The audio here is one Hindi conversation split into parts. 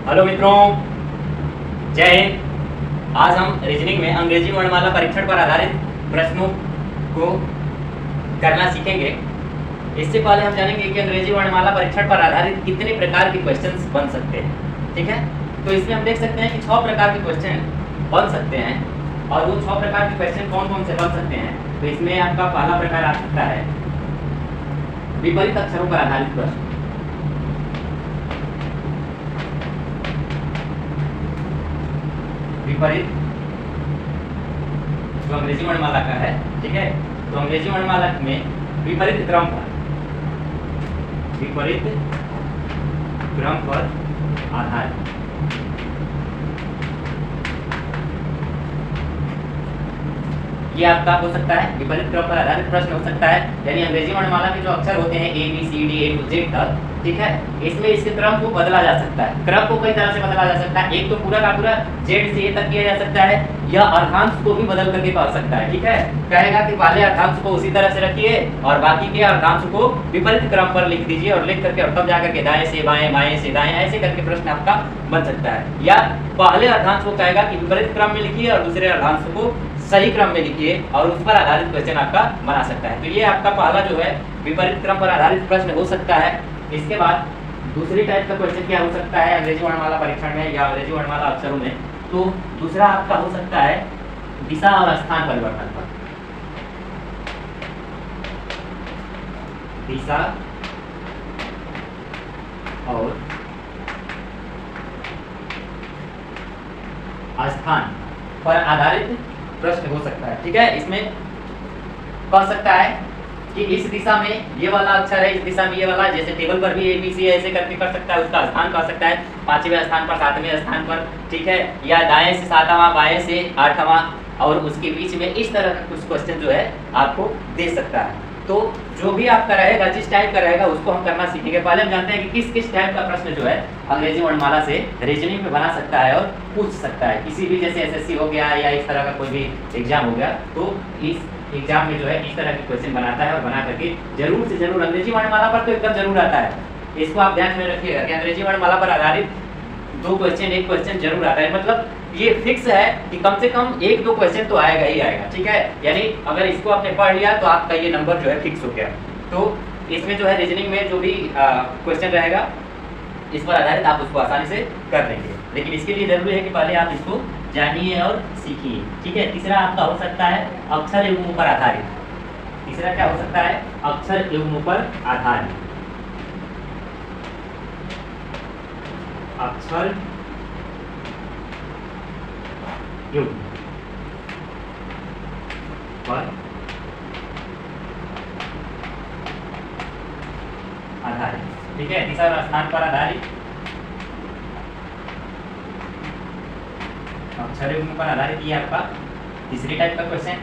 हेलो मित्रों, जय हिंद। आज हम रीजनिंग में अंग्रेजी वर्णमाला परीक्षण पर आधारित प्रश्नों को करना सीखेंगे। इससे पहले हम जानेंगे कि अंग्रेजी वर्णमाला परीक्षण पर आधारित कितने प्रकार के क्वेश्चंस बन सकते हैं। ठीक है, तो इसमें हम देख सकते हैं कि 6 प्रकार के क्वेश्चन बन सकते हैं। और वो 6 प्रकार के क्वेश्चन कौन कौन से बन सकते हैं, तो इसमें आपका पहला प्रकार आ सकता है विपरीत अक्षरों पर आधारित प्रश्न। विपरीत जो अंग्रेजी वर्णमाला का है, ठीक है, तो अंग्रेजी वर्णमाला में विपरीत क्रम पर आधारित ये आपका हो सकता है। विपरीत क्रम पर आधारित प्रश्न हो सकता है, यानी अंग्रेजी वर्णमाला के जो अक्षर होते हैं A B C D A to Z तक, ठीक है, इसमें इसके क्रम को बदला जा सकता है। क्रम को कई तरह से बदला जा सकता है। एक तो पूरा का पूरा जेड से ए तक किया जा सकता है, या अर्धांश को भी बदल करके कर सकता है। ठीक है, कहेगा कि पहले अर्धांश को उसी तरह से रखिए और बाकी के अर्धांश को विपरीत क्रम पर लिख दीजिए, और लिख करके और तब जाकर के दाएं से बाएं बाएं से दाएं ऐसे करके प्रश्न आपका बन सकता है। या पहले अर्धांश को कहेगा कि विपरीत क्रम में लिखिए और दूसरे अर्धांश को सही क्रम में लिखिए, और उस पर आधारित क्वेश्चन आपका बना सकता है। तो ये आपका पहला जो है विपरीत क्रम पर आधारित प्रश्न हो सकता है। इसके बाद दूसरी टाइप का क्वेश्चन क्या हो सकता है अंग्रेजी वर्णमाला परीक्षण में या अंग्रेजी वर्णमाला अक्षरों में, तो दूसरा आपका हो सकता है दिशा और स्थान परिवर्तन पर। दिशा और स्थान पर आधारित प्रश्न हो सकता है। ठीक है, इसमें कह सकता है कि इस दिशा में ये वाला अक्षर है, इस दिशा में ये वाला, जैसे टेबल पर भी ABC ऐसे करके कर सकता है। उसका स्थान कह सकता है 5वें स्थान पर, 7वें स्थान पर, ठीक है, या दाएं से 7वां, बाएं से 8वां, और उसके बीच में इस तरह का कुछ क्वेश्चन जो है आपको दे सकता है। तो जो भी आपका रहेगा, जिस टाइप का रहेगा, उसको हम करना सीखेंगे। पहले हम जानते हैं कि किस किस टाइप का प्रश्न जो है अंग्रेजी वर्णमाला से रीजनिंग में बना सकता है और पूछ सकता है। किसी भी जैसे SSC हो गया या इस तरह का कोई भी एग्जाम हो गया, तो इस एग्जाम में जो है इस तरह के क्वेश्चन बनाता है, और बना करके जरूर से जरूर अंग्रेजी वर्णमाला पर तो एकदम जरूर आता है। इसको आप ध्यान में रखिएगा कि अंग्रेजी वर्णमाला पर आधारित 2 क्वेश्चन, 1 क्वेश्चन जरूर आता है। मतलब ये फिक्स है कि कम से कम 1-2 क्वेश्चन तो आएगा ही आएगा। ठीक है, यानी अगर इसको आपने पढ़ लिया तो आपका ये नंबर जो है फिक्स हो गया। तो इसमें जो है रीजनिंग में जो भी क्वेश्चन रहेगा, इस पर आधारित आप उसको आसानी से कर लेंगे। लेकिन इसके लिए जरूरी है कि पहले आप इसको जानिए और सीखिए। ठीक है, तीसरा आपका हो सकता है अक्षर युग्मों पर आधारित। तीसरा क्या हो सकता है? अक्षर युग्मों पर आधारित। अक्षर युग्म पर आधारित। ठीक है, तीसरा स्थान पर आधारित अक्षर युग्म पर आधारित, ये आपका तीसरी टाइप का क्वेश्चन।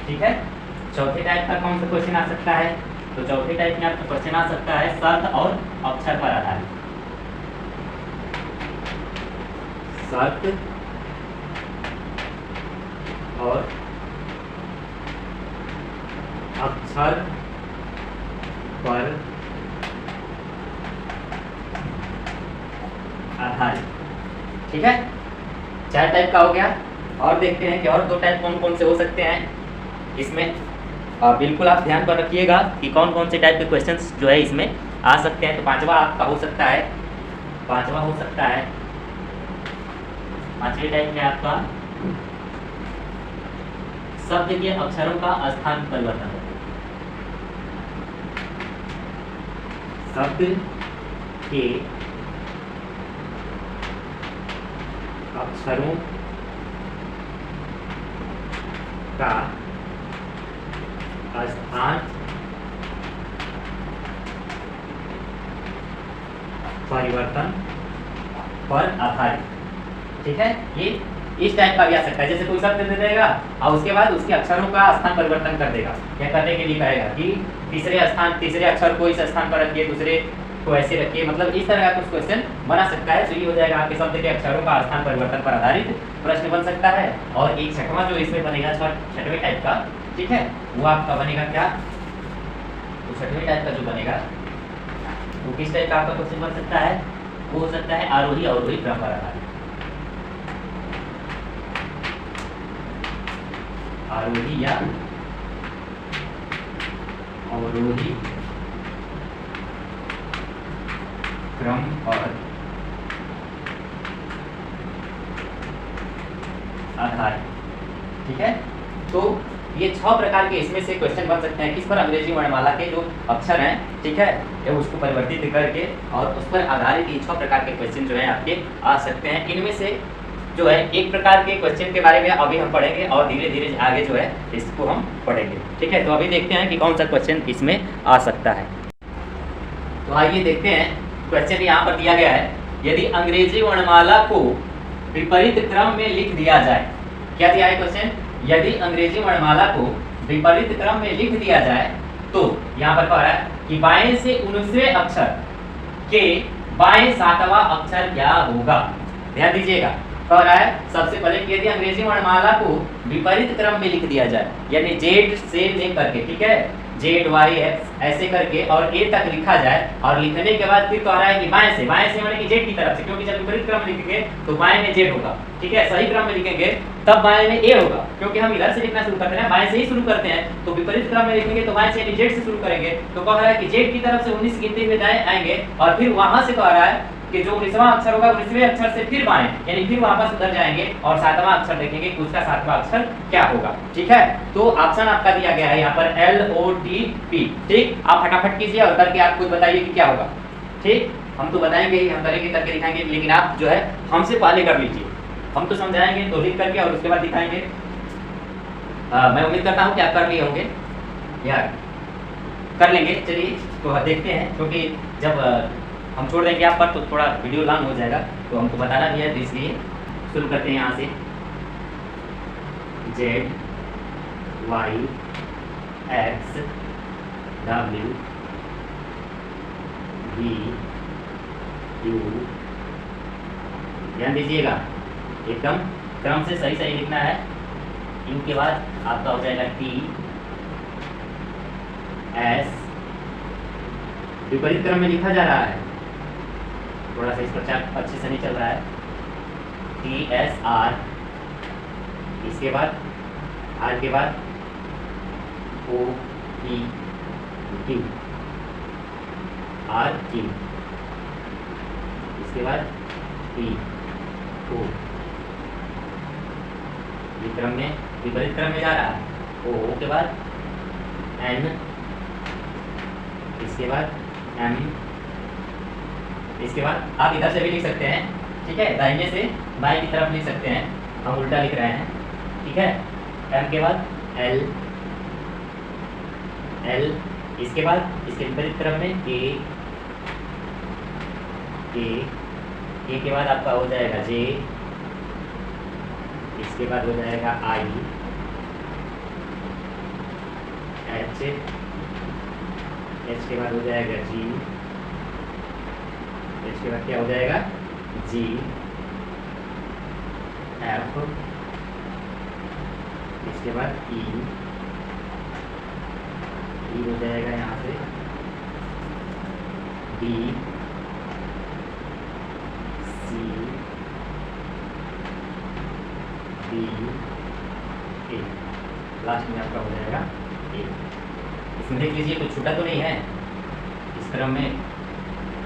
ठीक है, चौथे टाइप का कौन सा क्वेश्चन आ सकता है? तो चौथे टाइप में आपका क्वेश्चन आ सकता है शर्त और अक्षर पर आधारित। शर्त और अक्षर पर आधारित। ठीक है, 4 टाइप का हो गया। और देखते हैं कि और 2 टाइप कौन कौन से हो सकते हैं इसमें। बिल्कुल आप ध्यान पर रखिएगा कि कौन कौन से टाइप के क्वेश्चंस जो है इसमें आ सकते हैं। तो 5वां आपका हो सकता है, 5वां हो सकता है, 5वें टाइप में आपका शब्द के अक्षरों का स्थान परिवर्तन। शब्द के अक्षरों का स्थान परिवर्तन पर आधारित। ठीक है, ये इस टाइप का भी आ सकता है। जैसे कोई शब्द दे देगा और उसके बाद उसके अक्षरों का स्थान परिवर्तन कर देगा। क्या करने के लिए कहेगा कि तीसरे अक्षर को इस स्थान पर रखिए, दूसरे को ऐसे रखिए। मतलब इस तरह का कुछ क्वेश्चन बना सकता है। तो ये हो जाएगा आपके शब्द के अक्षरों का स्थान परिवर्तन पर आधारित प्रश्न बन सकता है। और एक छठवां जो इसमें बनेगा, 6वें टाइप का, ठीक है, वो आपका बनेगा क्या? तो 6वें टाइप का जो बनेगा वो किस टाइप का आपका क्वेश्चन बन सकता है? वो हो सकता है आरोही अवरोही क्रम पर आधारित, आरोही या अवरोही क्रम पर आधारित। ठीक है, तो ये 6 प्रकार के इसमें से क्वेश्चन बन सकते हैं किस पर, अंग्रेजी वर्णमाला के जो अक्षर हैं, ठीक है, ये उसको परिवर्तित करके और उस पर आधारित ये 6 प्रकार के क्वेश्चन जो है आपके आ सकते हैं। इनमें से जो है एक प्रकार के क्वेश्चन के बारे में अभी हम पढ़ेंगे और धीरे धीरे आगे जो है इसको हम पढ़ेंगे। ठीक है, तो अभी देखते हैं कि कौन सा क्वेश्चन इसमें आ सकता है। तो आइए देखते हैं, क्वेश्चन यहाँ पर दिया गया है, यदि अंग्रेजी वर्णमाला को विपरीत क्रम में लिख दिया जाए। क्या दिया है क्वेश्चन? यदि अंग्रेजी वर्णमाला को विपरीत क्रम में लिख दिया जाए तो यहाँ पर कह रहा है कि बाएं से 19वें अक्षर के बाएं 7वां अक्षर क्या होगा। ध्यान दीजिएगा, कह रहा है सबसे पहले कि यदि अंग्रेजी वर्णमाला को विपरीत क्रम में लिख दिया जाए, यानी जेड से लेकर के, ठीक है, जेड वाई एक्स ऐसे करके और ए तक लिखा जाए, और लिखने के बाद फिर कह रहा है कि बाएं से माने कि जेड की तरफ से, क्योंकि जब विपरीत क्रम में लिखेंगे तो बाएं में जेड होगा, ठीक है, सही क्रम में लिखेंगे तब बाएं में ए होगा, क्योंकि हम इधर से लिखना शुरू करते हैं, बाएं से ही शुरू करते हैं, तो विपरीत क्रम में लिखेंगे तो बाएं से यानी जेड से शुरू करेंगे। तो कह रहा है कि जेड की तरफ से 19 गिनते हुए दाएं आएंगे, और फिर वहां से कह रहा है कि जो 19वां अक्षर होगा 19वें अक्षर से फिर बाएं, यानी फिर वापस उधर जाएंगे और 7वां अक्षर देखेंगे कि उसका 7वां अक्षर क्या होगा। ठीक है, तो ऑप्शन आपका दिया गया है यहाँ पर LOTP। ठीक, आप फटाफट कीजिए और करके आप खुद बताइए कि क्या होगा। ठीक, हम तो बताएंगे ही, हम करेंगे करके दिखाएंगे, लेकिन आप जो है हमसे पहले कर लीजिए, हम तो समझाएंगे तो लिख करके और उसके बाद दिखाएंगे। मैं उम्मीद करता हूँ कि आप कर लिए होंगे यार, कर लेंगे। चलिए तो देखते हैं, क्योंकि जब हम छोड़ देंगे आप पर तो थोड़ा वीडियो लॉन्ग हो जाएगा, तो हमको बताना भी है, तो इसलिए शुरू करते हैं यहाँ से। Z Y X W V U, ध्यान दीजिएगा एकदम क्रम से सही सही लिखना है। यू के बाद आपका हो जाएगा टी एस, विपरीत क्रम में लिखा जा रहा है, थोड़ा सा इस पर चार्ट अच्छे से नहीं चल रहा है। टी एस आर, इसके बाद आर के बाद O P Q, R Q, इसके बाद पी ओ, ये क्रम में विपरीत क्रम में जा रहा है। ओ के बाद एन, इसके बाद एम, इसके बाद आप इधर से भी लिख सकते हैं, ठीक है, दाहिने से बाएं की तरफ लिख सकते हैं, हम उल्टा लिख रहे हैं, ठीक है। एम के बाद एल, एल, इसके बाद इसके विपरीत क्रम में के, के के बाद आपका हो जाएगा जे, इसके बाद हो जाएगा आई, एच, एच के बाद हो जाएगा जी, एच के बाद क्या हो जाएगा जी, एफ, इसके बाद ई, ई हो जाएगा यहाँ से डी, सी, डी, ए, लास्ट में आपका हो जाएगा ए। इसमें देख लीजिए कुछ छूटा तो नहीं है, इस क्रम में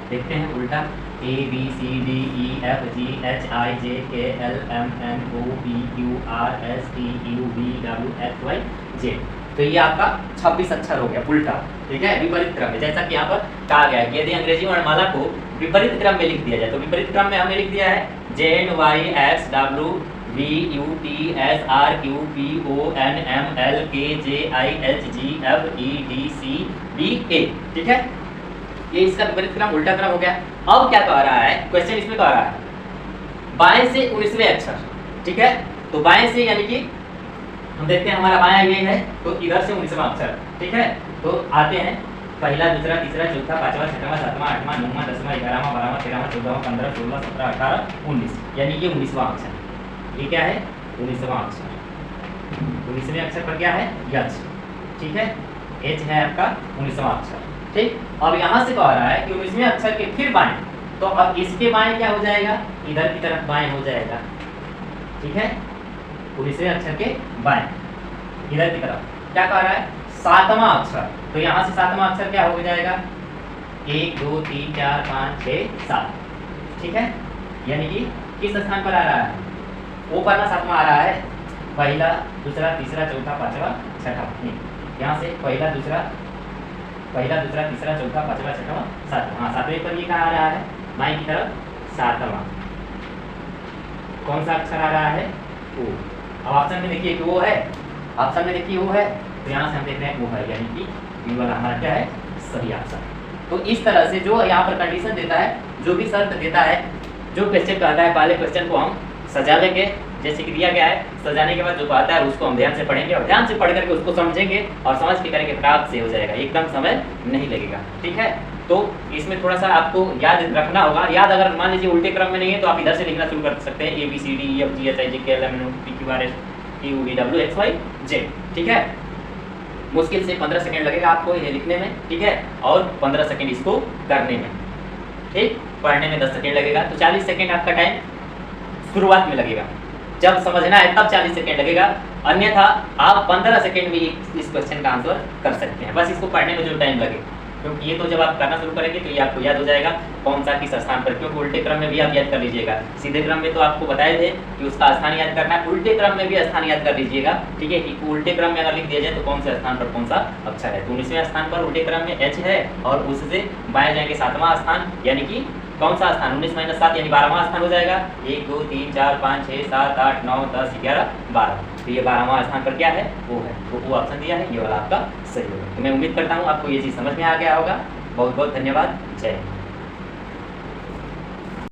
देखते हैं उल्टा, A B C D E F G H I J K L M N O P Q R S T U V W X Y J. तो ये आपका 26 अक्षर हो गया उल्टा, ठीक है, विपरीत क्रम में। जैसा कि यहाँ पर कहा गया है कि यदि अंग्रेजी वर्णमाला को विपरीत क्रम में लिख दिया जाए, तो विपरीत क्रम में हमने लिख दिया है Z Y X W V U T S R Q P O N M L K J I H G F E D C B A, ठीक है, ये इसका विपरीत क्रम उल्टा क्रम हो गया। अब क्या कह रहा है क्वेश्चन, इसमें कह रहा है बाएं से 19वें अक्षर, ठीक है, तो बाएं से यानी कि हम देखते हैं हमारा बायां ये है, तो इधर से 19वां अक्षर, ठीक है, तो आते हैं पहला, दूसरा, तीसरा, चौथा, पांचवा, छठवां, सातवां, आठवां, नौवां, 10वां, 11वां, 12वां, 13वां, 14वां, 15, 16, 17, 18, 19, यानी ये 19वां अक्षर। ये क्या है 19वां अक्षर। 19वें अक्षर पर क्या है यच, ठीक है, एच है आपका 19वां अक्षर, ठीक। अब यहाँ से कह रहा है कि 19वें अक्षर के फिर बाएं, तो अब इसके बाएं क्या हो जाएगा, इधर की तरफ बाएं हो जाएगा, ठीक है, 19वें अक्षर के बाएं इधर की तरफ क्या कह रहा है, 7वां अक्षर। तो यहाँ से 7वां अक्षर क्या हो जाएगा, 1 2 3 4 5 6 7, ठीक है। यानी कि किस स्थान पर आ रहा है, ऊपर ना 7वां आ रहा है, पहला दूसरा तीसरा चौथा पांचवा छठा, यहाँ से पहला दूसरा तीसरा चौथा पांचवा छठा सातवां, हाँ 7वें पर ये कहाँ आ रहा है, बाएं की तरफ 7वां। कौन सा अक्षर आ रहा है, ओ। अब ऑप्शन में देखिए कि वो है, ऑप्शन में देखिए वो है, तो यहाँ से हम देख रहे हैं वो है, यानी कि बी वाला हमारा क्या है, सही ऑप्शन। तो इस तरह से जो यहाँ पर कंडीशन देता है, जो भी शर्त देता है, जो क्वेश्चन कहता है, पहले क्वेश्चन को हम सजा लेंगे जैसे कि दिया गया है, सजाने के बाद जो कहता है उसको हम ध्यान से पढ़ेंगे और ध्यान से पढ़ करके उसको समझेंगे और समझ के करेंगे, प्राप्त से हो जाएगा, एकदम समय नहीं लगेगा, ठीक है। तो इसमें थोड़ा सा आपको याद रखना होगा, याद अगर मान लीजिए उल्टे क्रम में नहीं है तो आप इधर से लिखना शुरू कर सकते हैं, ABCDEFGHIJKLMNOPQRS TUVWXYZ, ठीक है। मुश्किल से 15 सेकंड लगेगा आपको ये लिखने में, ठीक है, और 15 सेकंड इसको करने में, ठीक, पढ़ने में 10 सेकंड लगेगा, तो 40 सेकंड आपका टाइम शुरुआत में लगेगा, जब समझना है तब 40 सेकंड लगेगा, अन्यथा आप 15 सेकंड में इस क्वेश्चन का आंसर कर सकते हैं, बस इसको पढ़ने में जो टाइम लगे, क्योंकि ये तो जब आप करना शुरू करेंगे तो ये आपको याद हो जाएगा कौन सा किस स्थान पर, क्योंकि उल्टे क्रम में भी आप याद कर लीजिएगा, सीधे क्रम में तो आपको बताए थे कि उसका स्थान याद करना है, उल्टे क्रम में भी स्थान याद कर लीजिएगा, ठीक है, कि उल्टे क्रम में अगर लिख दिया जाए तो कौन से स्थान पर कौन सा अक्षर है। तो 19वें स्थान पर उल्टे क्रम में H है और उससे बाएं जाएंगे 7वां स्थान, यानी कि कौन सा स्थान, 19 - 7 यानी 12वां स्थान हो जाएगा, 1 2 3 4 5 6 7 8 9 10 11 12, तो ये 12वां स्थान पर क्या है, वो है, तो वो ऑप्शन दिया है, ये वाला आपका सही होगा। तो मैं उम्मीद करता हूँ आपको ये चीज़ समझ में आ गया होगा। बहुत बहुत धन्यवाद, जय हिंद।